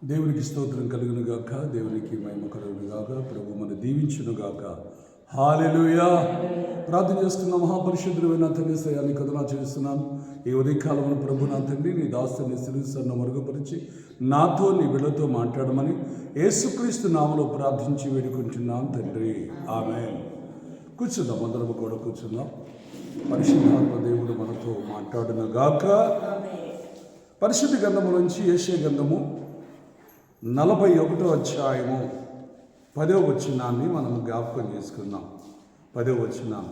దేవునికి స్తోత్రం కలుగును గాక, దేవునికి మహిమ కలుగును గాక, ప్రభు మన దీవించును గాక. హల్లెలూయా. ప్రార్థన చేస్తున్న మహాపరిశుద్ధుడైన తండ్రి సయాన్ని కథనా చేస్తున్నాను. ఈ ఉదయకాలంలో ప్రభు నా తండ్రి నీ దాసుని శిరస్సును మరుగుపరిచి నాతో నీ బిడ్డతో మాట్లాడమని యేసుక్రీస్తు నామములో ప్రార్థించి వేడుకుంటున్నాను తండ్రి, ఆమేన్. కూర్చుందాం, అందరం కూడా కూర్చుందాం. పరిశుద్ధాత్మ దేవుడు మనతో మాట్లాడును గాక. పరిశుద్ధ గ్రంథములోంచి యెషయా గ్రంథము 41వ అధ్యాయము 10వ వచనాన్ని మనం జ్ఞాపకం చేసుకుందాం. 10వ వచనం.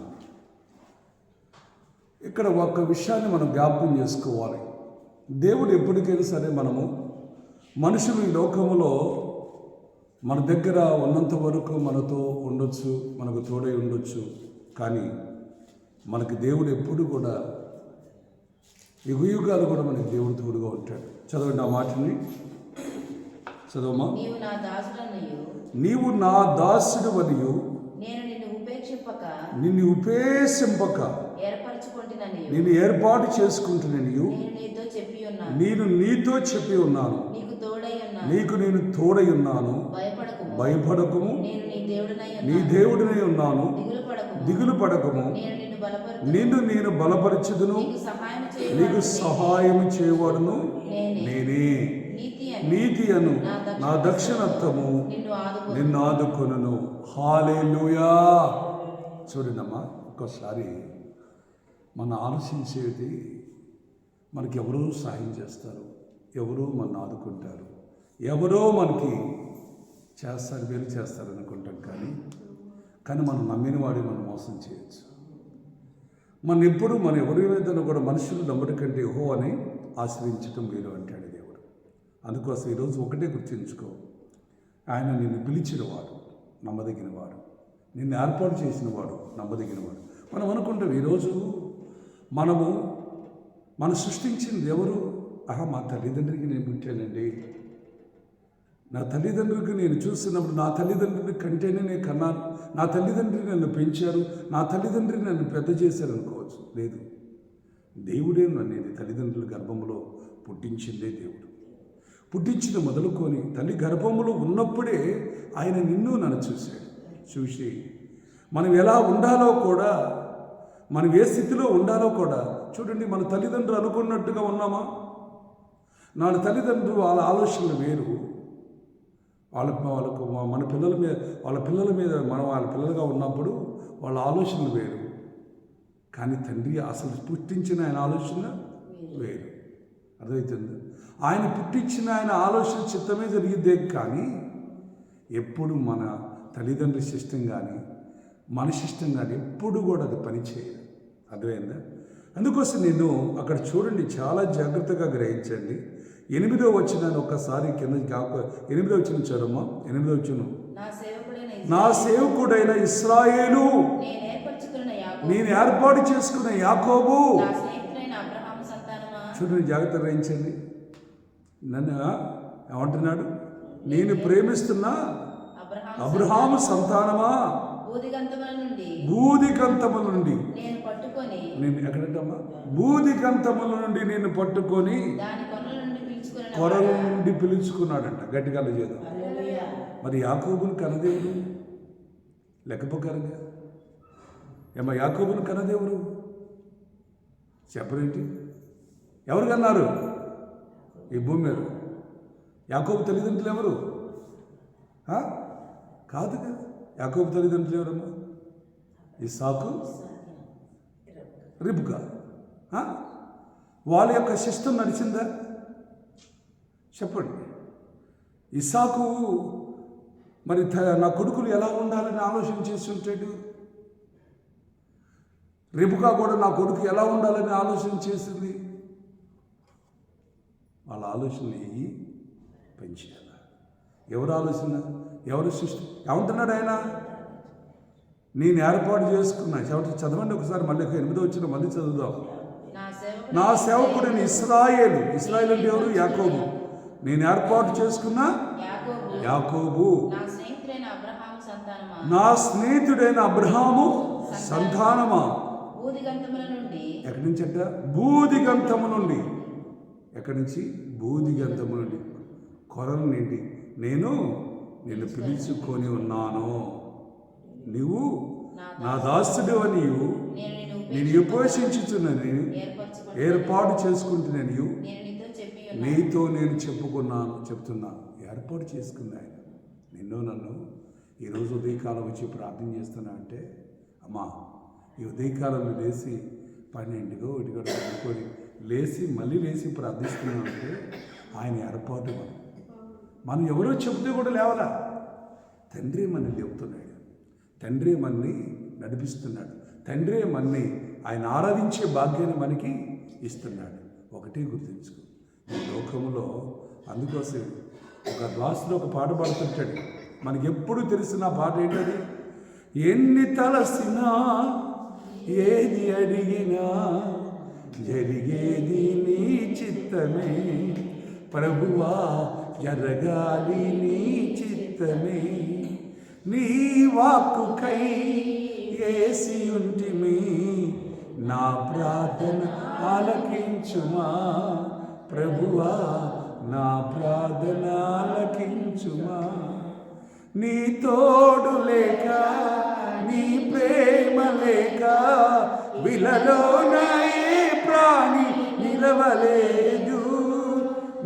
ఇక్కడ ఒక విషయాన్ని మనం జ్ఞాపకం చేసుకోవాలి. దేవుడు ఎప్పటికైనా సరే మనము మనుషులు ఈ లోకములో మన దగ్గర ఉన్నంత వరకు మనతో ఉండొచ్చు, మనకు తోడై ఉండొచ్చు. కానీ మనకి దేవుడు ఎప్పుడు కూడా యుగయుగాలు కూడా మనకి దేవుడు తోడుగా ఉంటాడు. చదవండి ఆ మాటని, చదవమా. నీవు నా దాసుడు వనియు నిన్ను ఉపేక్షింపక నిన్ను ఏర్పాటు చేసుకుంటున్నాను. నేను నీతో చెప్పి ఉన్నాను, నీకు నేను తోడై ఉన్నాను. భయపడకము, నీ దేవుడినై ఉన్నాను. దిగులు పడకము, నిన్ను నేను బలపరచుదును. నీకు సహాయం చేయవాడును నేనే. నీతి అను నా దక్షిణత్వము నిన్ను ఆదుకొనును. హల్లెలూయా. చూడండమ్మా, ఒక్కసారి మన ఆలోచించేది, మనకి ఎవరో సాయం చేస్తారు, ఎవరో మన ఆదుకుంటారు, ఎవరో మనకి చేస్తారు, వేలు చేస్తారు అనుకుంటాం. కానీ మనం నమ్మిన వాడి మనం మోసం చేయొచ్చు. మన ఎప్పుడు మన ఎవరి మీద కూడా మనుషులు నమ్మడం కంటే యెహోవాని ఆశ్రయించటం వీలు అంటాడు దేవుడు. అందుకోసం ఈరోజు ఒకటే గుర్తుంచుకో, ఆయన నిన్ను పిలిచినవాడు నమ్మదగినవాడు, నిన్ను ఏర్పాటు చేసినవాడు నమ్మదగినవాడు. మనం అనుకుంటాం ఈరోజు మనం సృష్టించింది ఎవరు? మా తల్లిదండ్రికి నేను పుట్టానండి, నా తల్లిదండ్రులకు నేను చూస్తున్నప్పుడు నా తల్లిదండ్రుల కంటేనే నేను కన్నాను, నా తల్లిదండ్రులు నన్ను పెంచారు, నా తల్లిదండ్రులు నన్ను పెద్ద చేశారు అనుకోవచ్చు. లేదు, దేవుడే నన్ను తల్లిదండ్రుల గర్భంలో పుట్టించిందే దేవుడు. పుట్టించిన మొదలుకొని తల్లి గర్భంలో ఉన్నప్పుడే ఆయన నిన్ను నన్ను చూసి మనం ఎలా ఉండాలో కూడా, మనం ఏ స్థితిలో ఉండాలో కూడా చూడండి. మన తల్లిదండ్రులు అనుకున్నట్టుగా ఉన్నామా? నా తల్లిదండ్రులు వాళ్ళ ఆలోచనలు వేరు. వాళ్ళకు మన పిల్లల మీద, మనం వాళ్ళ పిల్లలుగా ఉన్నప్పుడు వాళ్ళ ఆలోచనలు వేరు. కానీ తండ్రి అసలు పుట్టించిన ఆయన ఆలోచన వేరు. అర్థమవుతుంది? ఆయన పుట్టించిన ఆయన ఆలోచన చిత్తమే జరిగిద్దే. కానీ ఎప్పుడు మన తల్లిదండ్రుల సిస్టం కానీ మన సిస్టం కానీ ఎప్పుడు కూడా అది పనిచేయదు. అర్థమైందా? అందుకోసం నేను అక్కడ చూడండి, చాలా జాగ్రత్తగా గ్రహించండి. 8వ వచనాన్ని ఒక్కసారి కింద 8వ వచనం చదవమ్మా. 8వ వచనం. నా సేవకుడైన ఇశ్రాయేలు, నేను ఏర్పాటు చేసుకున్న యాకోబు. చూడండి, జాగ్రత్త గ్రహించండి. నన్ను ఏమంటున్నాడు? నేను ప్రేమిస్తున్న అబ్రహాము సంతానమా, బూదిగంతముల నుండి నేను ఎక్కడంటమ్మా? బూదిగంతముల నుండి నేను పట్టుకొని కొరల నుండి పిలుచుకున్నాడంట. గట్టిగా చేద్దాం. మరి యాకోబుని కనదేవుడు లెక్కపోకరంగా యాకోబుని కనదేవుడు చెప్పరేంటి? ఎవరు కన్నారు ఈ భూమి మీద? యాకోబు తల్లిదండ్రులు ఎవరు? కాదు కదా. యాకోబు తల్లిదండ్రులు ఎవరమ్మా? ఇస్సాకు, రిబ్కా. వాళ్ళ యొక్క సిస్టం నడిచిందా? చెప్పండి. ఇస్సాకు మరి నా కొడుకులు ఎలా ఉండాలని ఆలోచన చేసి ఉంటాడు. రిబ్కా కూడా నా కొడుకు ఎలా ఉండాలని ఆలోచన చేసింది. వాళ్ళ ఆలోచనలు ఏవి పెంచాలి. ఎవరు ఆలోచన, ఎవరు సృష్టి? ఏమంటున్నాడు ఆయన? నేను ఏర్పాటు చేసుకున్నా. చదవండి ఒకసారి, మళ్ళీ 8వ వచనం మళ్ళీ చదువుదాం. నా సేవకుడైన ఇశ్రాయేలు. ఇశ్రాయేలు అంటే ఎవరు? యాకోబు. నేను ఏర్పాటు చేసుకున్న యాకోబు, నా స్నేహితుడైన అబ్రహాము సంతానమా. ఎక్కడి నుంచి అంట? బూదిగంతము నుండి. ఎక్కడి నుంచి? బూదిగంతము నుండి. కొరల నుండి నేను నిన్ను పిలుచుకొని ఉన్నాను. నీవు నా దాసుడు నీవు నేను ఉపవేశించుచున్నని ఏర్పాటు చేసుకుంటున్నాను. నీతో నేను చెప్తున్నాను. ఏర్పాటు చేసుకుంది ఆయన నన్ను. ఈరోజు ఉదయకాలం వచ్చి ప్రార్థన చేస్తున్నా అంటే, అమ్మా ఈ ఉదయకాలంలో లేచి 12 అనుకొని మళ్ళీ లేచి ప్రార్థిస్తున్నాం అంటే ఆయన ఏర్పాటు. మనం ఎవరో చెబితే కూడా లేవరా, తండ్రి మనని చెబుతున్నాడు, తండ్రి మనని నడిపిస్తున్నాడు, తండ్రి మనని ఆయన ఆరాధించే భాగ్యాన్ని మనకి ఇస్తున్నాడు. ఒకటే గుర్తుంచుకో, ఈ లోకంలో అందుకోసం ఒక గ్లాసులో ఒక పాట పాడుతుంటాడు, మనకి ఎప్పుడు తెలిసిన పాట ఏంటది? ఎన్ని తలసినా ఏది అడిగినా జరిగేది నీ చిత్తమే ప్రభువా, జరగాలి నీ చిత్తమే. నీ వాక్కుకై ఏసి ఉంటిమి, నా ప్రార్థన ఆలకించుమా ప్రభువా, నా ప్రార్థన ఆలకించుమా. నీ తోడు లేక నీ ప్రేమ లేక విలలోన ఏ ప్రాణి నిలవలేదు.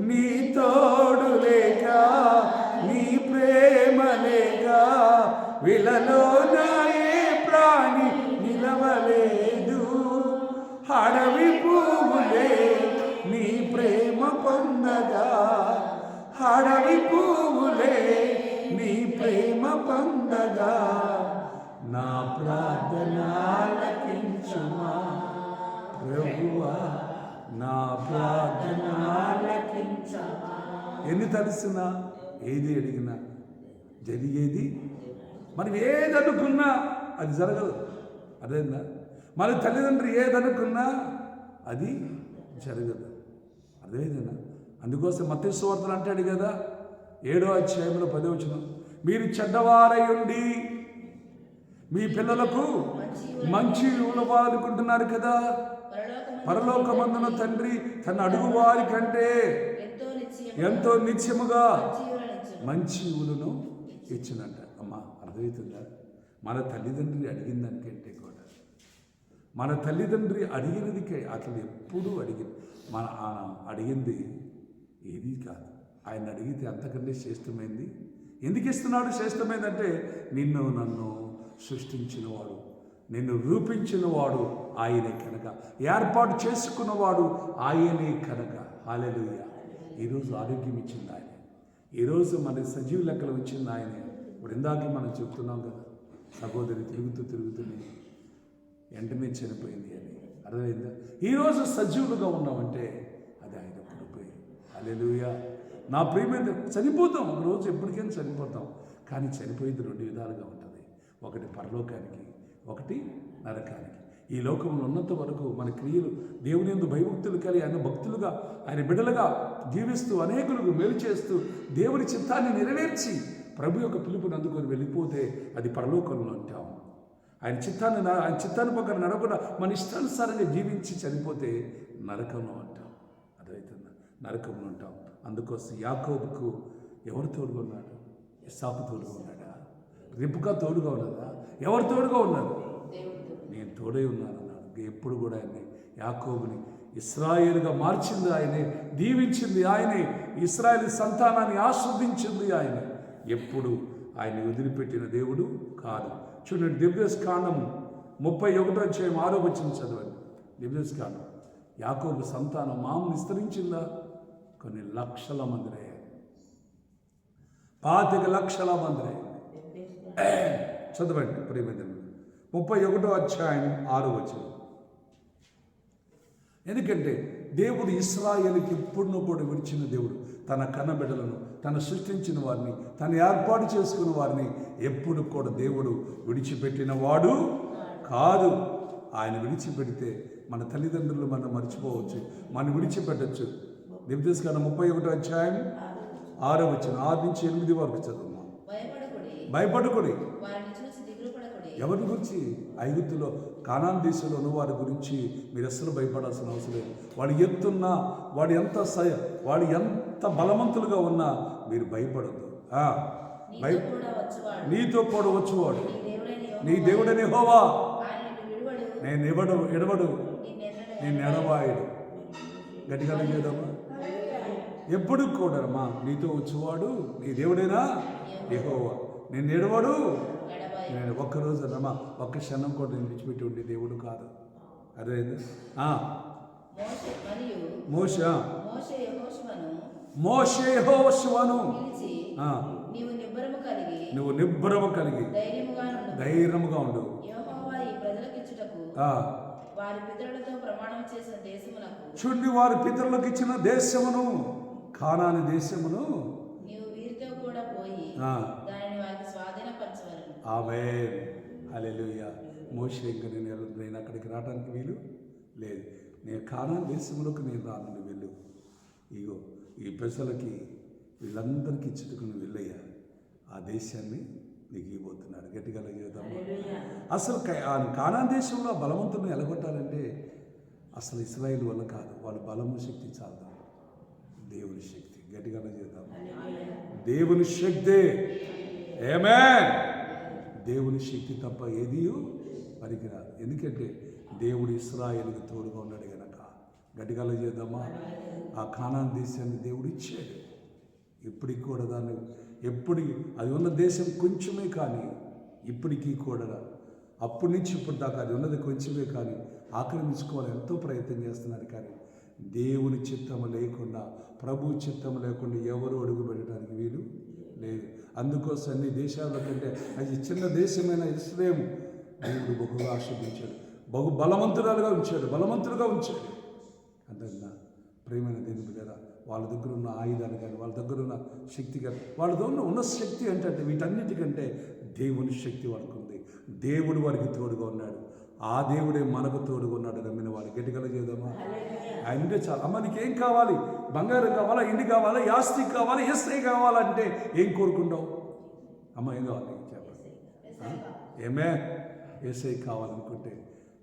నీ తోడు లేక నీ ప్రేమ లేక విలలోన ఏ ప్రాణి నిలవలేదు. అడవి పువ్వులే నీ ప్రేమ పొందగా, అడవి పువ్వులే నీ ప్రేమ పొందగా, నా ప్రార్థన ఆలకించుమా ప్రభువా, నా ప్రార్థన ఆలకించుమా. ఎన్ని తలసినా ఏది అడిగినా జరిగేది, మనం ఏదనుకున్నా అది జరగదు. అదేందా, మన తల్లిదండ్రులు ఏదనుకున్నా అది జరగదు. అదేదన్నా, అందుకోసం మత్తయి సువార్తలు అంటాడు కదా 7వ అధ్యాయంలో 10వ వచనం, మీరు చెడ్డవారై ఉండి మీ పిల్లలకు మంచి ఇవ్వాలనుకుంటున్నారు కదా, పరలోకమందున తండ్రి తన అడుగు వారి కంటే ఎంతో నిత్యముగా మంచి ఇవులను ఇచ్చినట్ట. అమ్మా అర్థమవుతుందా? మన తల్లిదండ్రులు అడిగిన దానికంటే కూడా, మన తల్లిదండ్రి అడిగినది అతను ఎప్పుడూ మన అడిగింది ఏది కాదు. ఆయన అడిగితే అంతకంటే శ్రేష్టమైంది ఎందుకు ఇస్తున్నాడు? శ్రేష్టమైందంటే నిన్ను నన్ను సృష్టించినవాడు, నిన్ను రూపించినవాడు ఆయనే కనుక, ఏర్పాటు చేసుకున్నవాడు ఆయనే కనుక. హల్లెలూయా. ఈరోజు ఆరోగ్యం ఇచ్చింది ఆయన, ఈరోజు మన సజీవ లెక్కలు ఇచ్చింది ఆయనే. ఇప్పుడు ఇందాక మనం చెప్తున్నాం కదా, సహోదరి తిరుగుతుంది వెంటనే చనిపోయింది అని. అర్థమైందా? ఈరోజు సజీవులుగా ఉన్నామంటే అది ఆయన కృపే. హల్లెలూయా. నా ప్రియమైన చనిపోతాం, ఒకరోజు ఎప్పటికైనా చనిపోతాం. కానీ చనిపోయేది 2 విధాలుగా ఉంటుంది, ఒకటి పరలోకానికి, ఒకటి నరకానికి. ఈ లోకంలో ఉన్నంత వరకు మన క్రియలు దేవుని యందు భయభక్తులు కలిగి ఆయన భక్తులుగా ఆయన బిడ్డలుగా జీవిస్తూ అనేకులకు మేలు చేస్తూ దేవుని చిత్తాన్ని నెరవేర్చి ప్రభు యొక్క పిలుపుని అందుకొని వెళ్ళిపోతే అది పరలోకంలో ఉంటాం. ఆయన చిత్తాన్ని పక్కన నడవకుండా మన ఇష్టానుసారంగా జీవించి చనిపోతే నరకంలో ఉంటాం. అదైతుందా? నరకంలో ఉంటాం. అందుకోసం యాకోబుకు ఎవరు తోడుగా ఉన్నాడు? ఇస్సాకు తోడుగా ఉన్నాడా? రిబ్కా తోడుగా ఉన్నదా? ఎవరు తోడుగా ఉన్నారు? నేను తోడై ఉన్నాను అన్నాడు. ఎప్పుడు కూడా ఆయన్ని, యాకోబుని ఇశ్రాయేలుగా మార్చింది ఆయనే, దీవించింది ఆయనే, ఇశ్రాయేలు సంతానాన్ని ఆస్వాదించింది ఆయనే. ఎప్పుడు ఆయన్ని వదిలిపెట్టిన దేవుడు కాదు. చూడండి, ద్వితీయోపదేశకాండం 31వ అధ్యాయం 6వ వచనం చదవండి. ద్వితీయోపదేశకాండం. యాకోబు సంతానం మామూలు విస్తరించిందా? కొన్ని లక్షల మంది అయ్యారు, 25 లక్షల మంది అయ్యారు. చదవండి ప్రియమైన 31వ అధ్యాయం 6వ వచనం. ఎందుకంటే దేవుడు ఇశ్రాయేలుకి ఎప్పుడునూ కూడా విడిచిన దేవుడు. తన కన్నబిడ్డలను, తను సృష్టించిన వారిని, తను ఏర్పాటు చేసుకున్న వారిని ఎప్పుడు కూడా దేవుడు విడిచిపెట్టిన వాడు కాదు. ఆయన విడిచిపెడితే మన తల్లిదండ్రులు మనం మర్చిపోవచ్చు, మనం విడిచిపెట్టచ్చు. ద్వితీయోపదేశకాండం 31వ అధ్యాయం 6వ వచనం 6 నుంచి 8 వరకు చదువున్నాం. భయపడకుడి. ఎవరి గురించి? ఐగుప్తులో కానాన్ దేశంలో ఉన్న వారి గురించి మీరు అస్సలు భయపడాల్సిన అవసరం లేదు. వాడు ఎత్తున్నా, వాడు ఎంత ఎంత బలవంతులుగా ఉన్నా మీరు భయపడద్దు. నీతో కూడా వచ్చేవాడు నీ దేవుడని యెహోవా, నేను ఎడవడు నేను ఎడవాయుడు. గట్టిగా చేద్దామా? ఎప్పుడు కూడా మా నీతో వచ్చేవాడు నీ దేవుడైనా యెహోవా, నేను ఎడవడు. నేను ఒక్కరోజు రమ్మా ఒక్క క్షణం కూడా నేను విడిచిపెట్టి ఉండే దేవుడు కాదు. అదే మోషే యెహోషువను నువ్వు నిబ్బరము కలిగి ధైర్యముగా ఉండు. చూడండి, వారి పితరులకు ఇచ్చిన దేశమును, కానాని దేశమును ఆమేన్, హల్లెలూయా. మోషే ఇంకా నేను అక్కడికి రావడానికి వీలు లేదు, నేను కానాని దేశంలోకి నేను రాను, నువ్వు వెళ్ళు. ఇగో ఈ ప్రజలకి వీళ్ళందరికీ ఇచ్చుటకు నువ్వు వెళ్ళయ్యా, ఆ దేశాన్ని నీకు ఇవ్వబోతున్నాడు. గట్టిగా చేద్దాం. అసలు కానాన్ దేశంలో బలవంతులను ఎలగొట్టాలంటే అసలు ఇశ్రాయేలు వల్ల కాదు, వాళ్ళ బలము శక్తి చాలు, దేవుని శక్తి. గట్టిగా చేద్దాం. దేవుని శక్తి, ఆమేన్. దేవుని శక్తి తప్ప ఏది పనికిరాదు. ఎందుకంటే దేవుడు ఇశ్రాయేలుకి తోడుగా ఉన్నాడు గనక. గట్టిగా చేద్దామా? ఆ కానాన్ దేశాన్ని దేవుడు ఇచ్చాడు. ఇప్పటికి కూడా దాన్ని అది ఉన్న దేశం కొంచెమే, కానీ ఇప్పటికీ కూడా అప్పటి నుంచి ఇప్పటి దాకా అది ఉన్నది కొంచెమే, కానీ ఆక్రమించుకోవాలని ఎంతో ప్రయత్నం చేస్తున్నారు. కానీ దేవుని చిత్తము లేకుండా, ప్రభు చిత్తము లేకుండా ఎవరు అడుగు పెట్టడానికి వీలు లేదు. అందుకోసం అన్ని దేశాల కంటే అది చిన్న దేశమైన ఇశ్రాయేలు దేవుడు బహుగా ఆశీర్వదించాడు, బహు బలవంతులుగా ఉంచాడు. అంతేనా ప్రేమైన దేవుని బిడ్డలారా, వాళ్ళ దగ్గర ఉన్న ఆయుధాలు కానీ, వాళ్ళ దగ్గర ఉన్న శక్తి కానీ, వాళ్ళ దగ్గర ఉన్న శక్తి అంటే వీటన్నిటికంటే దేవుని శక్తి వాళ్ళకు ఉంది. దేవుడు వారికి తోడుగా ఉన్నాడు. ఆ దేవుడే మనకు తోడుగా ఉన్నాడు. నమ్మిన వాడు గట్టిగా చేద్దామా? అంటే చాలా అమ్మ, నీకేం కావాలి? బంగారం కావాలా, ఇండి కావాలా, ఆస్తి కావాలా, ఎస్ఐ కావాలంటే ఏం కోరుకుంటావు? అమ్మ ఏం కావాలి చెప్పండి. ఏమే ఎస్ఐ కావాలనుకుంటే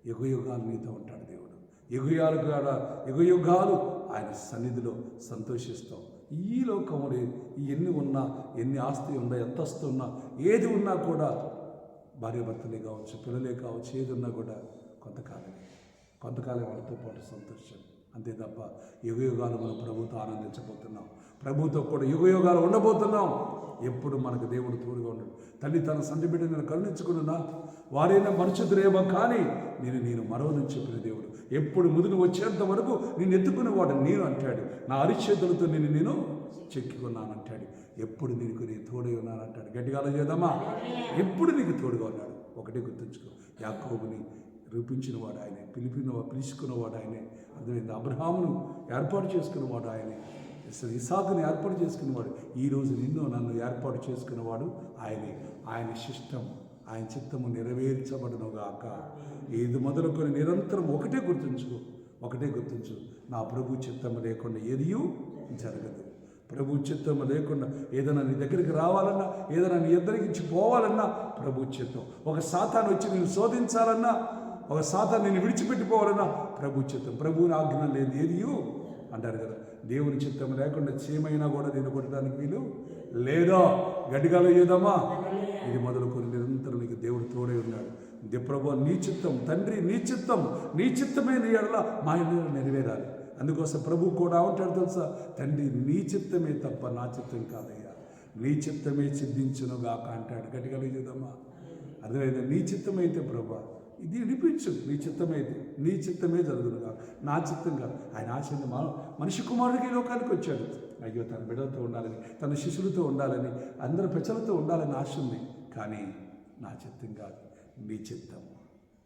యుగయుగాలు నీతో ఉంటాడు దేవుడు. యుగయుగాలు ఆయన సన్నిధిలో సంతోషిస్తాం. ఈ లోకంలో ఎన్ని ఉన్నా, ఎన్ని ఆస్తి ఉన్నా, ఎంత ఆస్తి ఉన్నా, ఏది ఉన్నా కూడా, భార్యాభర్తలే కావచ్చు, పిల్లలే కావచ్చు, ఏది ఉన్నా కూడా కొంతకాలం వాళ్ళతో పాటు సంతోషం. అంతే తప్ప యుగయుగాలు మనం ప్రభుతో ఆనందించబోతున్నాం, ప్రభుతో కూడా యుగయుగాలు ఉండబోతున్నాం. ఎప్పుడు మనకు దేవుడు తోడుగా ఉన్నాడు. తల్లి తన సంటి బిడ్డను కరుణించుకున్నా వారైనా మనుషుదురేమో, కానీ నేను మరవని చెప్పిన దేవుడు. ఎప్పుడు ముదును వచ్చేంత వరకు నేను ఎత్తుకునేవాడు నేను అంటాడు. నా అరిచేతులతో నేను చెక్కున్నాను అంటాడు. ఎప్పుడు నీకు నేను తోడై ఉన్నాను అంటాడు. గట్టిగా చేద్దామా? ఎప్పుడు నీకు తోడుగా ఉన్నాడు. ఒకటే గుర్తుంచుకో, యాకోబుని రూపించినవాడు ఆయనే, పిలుచుకున్నవాడు ఆయనే. అర్థమైంది? అబ్రహామును ఏర్పాటు చేసుకున్నవాడు ఆయనే, ఇసాకుని ఏర్పాటు చేసుకున్నవాడు. ఈరోజు నిన్ను నన్ను ఏర్పాటు చేసుకున్నవాడు ఆయనే. ఆయన చిత్తము నెరవేర్చబడునుగాక. ఇది మొదలుకొని నిరంతరం ఒకటే గుర్తుంచు, నా ప్రభు చిత్తము లేకుండా ఏదియూ జరగదు. ప్రభు చిత్తము లేకుండా ఏదైనా నీ దగ్గరికి రావాలన్నా, ఏదైనా నీ ఎద్దరికి పోవాలన్నా ప్రభు చిత్తం. ఒక సాతాను వచ్చి నేను శోధించాలన్నా, ఒక సాతాను నేను విడిచిపెట్టిపోవాలన్నా ప్రభు చిత్తం. ప్రభువుని ఆజ్ఞ లేదు ఏదియూ అంటారు కదా. దేవుని చిత్తం లేకుండా చీమైనా కూడా నేను కొట్టడానికి వీలు లేదా. గట్టిగా చేద్దామా? ఇది మొదలుకొని నిరంతరం నీకు దేవుడు తోడే ఉన్నాడు. ప్రభు నీ చిత్తం, తండ్రి నీ చిత్తమే నీ ఎడల మా ఎడల నెరవేరాలి. అందుకోసం ప్రభు కూడా ఉంటాడు తెలుసా, తండ్రి నీ చిత్తమే తప్ప నా చిత్తం కాదయ్యా, నీ చిత్తమే సిద్ధించునుగాక అంటాడు. గట్టిగా చేద్దామా? అర్థమైందా? నీ చిత్తమైతే ప్రభా ఇది వినిపించు, నీ చిత్తమే జరుగునుగా, నా చిత్తం కాదు. ఆయన ఆశని మనిషి కుమారుడికి లోకానికి వచ్చాడు. అయ్యో తన బిడ్డలతో ఉండాలని, తన శిష్యులతో ఉండాలని, అందరి ప్రజలతో ఉండాలని ఆశ ఉంది. కానీ నా చిత్తం కాదు, నీ చిత్తం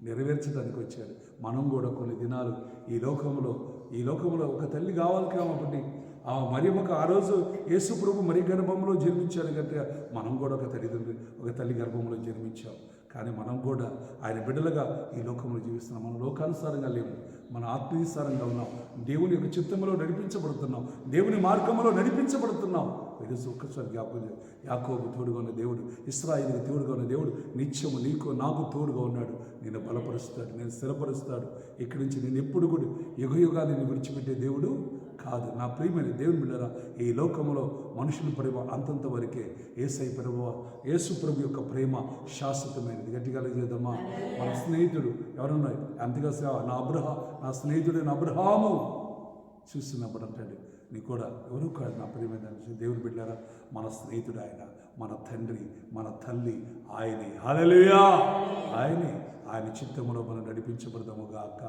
నెరవేర్చడానికి వచ్చాడు. మనం కూడా కొన్ని దినాలు ఈ లోకంలో ఒక తల్లి కావాలి కాబట్టి ఆ మరియమ్మకు ఆ రోజు యేసు ప్రభు మరి గర్భంలో జన్మించాడు కనుక మనం కూడా ఒక తల్లి గర్భంలో జన్మించాం. కానీ మనం కూడా ఆయన బిడ్డలుగా ఈ లోకంలో జీవిస్తున్నాం. మనం లోకానుసారంగా లేవు, మన ఆత్మీయసారంగా ఉన్నాం. దేవుని యొక్క చిత్తంలో నడిపించబడుతున్నాం, దేవుని మార్గంలో నడిపించబడుతున్నాం. ఈరోజు ఒక్కసారి జ్ఞాపకం, యాకోబు తోడుగా ఉన్న దేవుడు, ఇశ్రాయేలుకు తోడుగా ఉన్న దేవుడు నిత్యము నాకు తోడుగా ఉన్నాడు. నేను బలపరుస్తాడు, నేను స్థిరపరుస్తాడు. ఇక్కడి నుంచి నేను ఎప్పుడు కూడా యుగయుగాన్ని విడిచిపెట్టే దేవుడు కాదు. నా ప్రియమైన దేవుని బిడ్డలారా, ఈ లోకంలో మనుషుల ప్రేమ అంతంత వరకే. యేసయ్య ప్రేమ, యేసు ప్రభు యొక్క ప్రేమ శాశ్వతమైనది. గట్టిగా చేద్దామా? మన స్నేహితుడు ఎవరున్నారు? అంతగా నా స్నేహితుడైన అబ్రహాము చూస్తున్నప్పుడు అంటాడు, నీ కూడా ఎవరు కాదు నా ప్రియమైన దేవుని బిడ్డలారా, మన స్నేహితుడు ఆయన, మన తండ్రి, మన తల్లి ఆయనే. హల్లెలూయా! ఆయన చిత్తములో మనం నడిపించబడదాము గాక.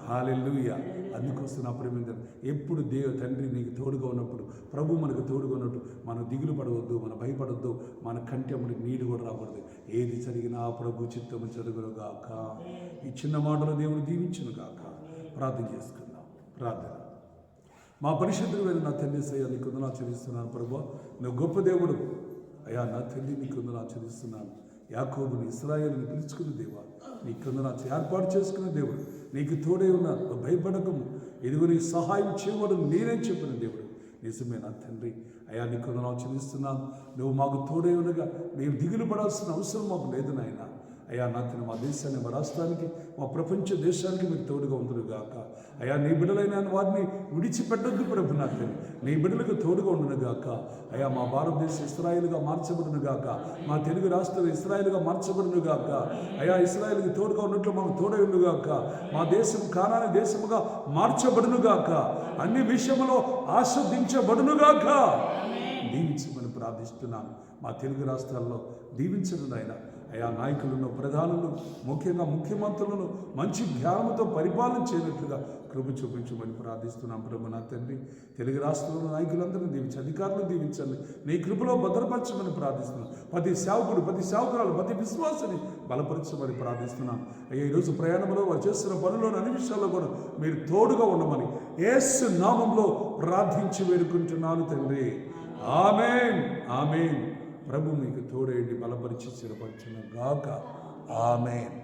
హల్లెలూయా! అందుకోసం నా ప్రియమైన ఎప్పుడు తండ్రి నీకు తోడుగా ఉన్నప్పుడు, ప్రభు మనకు తోడుగా ఉన్నట్టు మనం దిగులు పడవద్దు, మనం భయపడవద్దు, మన కంటి మనకి నీడు కూడా రాకూడదు. ఏది జరిగినా ప్రభు చిత్తము జరుగును గాక. ఈ చిన్న మాటలు దేవుడు దీవించును గాక. ప్రార్థన చేసుకుందాం. ప్రార్థన. మా పరిశుద్ధుడైన నా తండ్రి సయ్యా, నీకు వందనాలు చెల్లిస్తున్నాను ప్రభువా. నువ్వు గొప్ప దేవుడు అయ్యా. నా తండ్రి నీకు వందనాలు చెల్లిస్తున్నాను. యాకోబుని, ఇశ్రాయేలుని పిలుచుకున్న దేవా, నీకు వందనాలు ఏర్పాటు చేసుకున్న దేవుడు, నీకు తోడే ఉన్నాను, భయపడకము, ఇదిగో నీ సహాయం చేయబడను నేనే చెప్పిన దేవుడు. నిజమే నా తండ్రి అయ్యా, నీకు వందనాలు చెల్లిస్తున్నాను. నువ్వు మాకు తోడే ఉండగా మేము దిగులు పడాల్సిన అవసరం మాకు లేదు నాయన. అయ్యా నా తండ్రి, మా దేశాన్ని, మా రాష్ట్రానికి, మా ప్రపంచ దేశానికి మీరు తోడుగా ఉండును గాక. అయ్యా నీ బిడ్డలైన వారిని విడిచిపెట్టొద్దు ప్రభు. నా తండ్రి, నీ బిడ్డలకు తోడుగా ఉండును గాక. అయ్యా మా భారతదేశం ఇశ్రాయేలుగా మార్చబడును గాక. మా తెలుగు రాష్ట్రం ఇశ్రాయేలుగా మార్చబడును గాక. అయ్యా ఇశ్రాయేలుకి తోడుగా ఉన్నట్లు మాకు తోడై ఉండు గాక. మా దేశం కానాని దేశముగా మార్చబడును గాక. అన్ని విషయంలో ఆస్వాదించబడును గాక. దీవించమని ప్రార్థిస్తున్నాను. మా తెలుగు రాష్ట్రాల్లో దీవించను నాయన. అయా నాయకులను, ప్రధానులను, ముఖ్యంగా ముఖ్యమంత్రులను మంచి జ్ఞానంతో పరిపాలన చేయనట్లుగా కృప చూపించమని ప్రార్థిస్తున్నాం ప్రభు. నా తండ్రి, తెలుగు రాష్ట్రంలో నాయకులందరినీ దీవించి, అధికారులను దీవించండి, నీ కృపలో భద్రపరచమని ప్రార్థిస్తున్నాం. ప్రతి సేవకుడు, ప్రతి సేవకురాలు, ప్రతి విశ్వాసాన్ని బలపరచమని ప్రార్థిస్తున్నాం. అయ్యా ఈరోజు ప్రయాణంలో వారు చేస్తున్న పనుల్లోని అన్ని విషయాల్లో కూడా మీరు తోడుగా ఉండమని యేసు నామంలో ప్రార్థించి వేడుకుంటున్నాను తండ్రి. ఆమేన్, ఆమేన్. ప్రభు మీకు తోడేండి, బలపరిచి స్థిరపరచును గాక. ఆమేన్.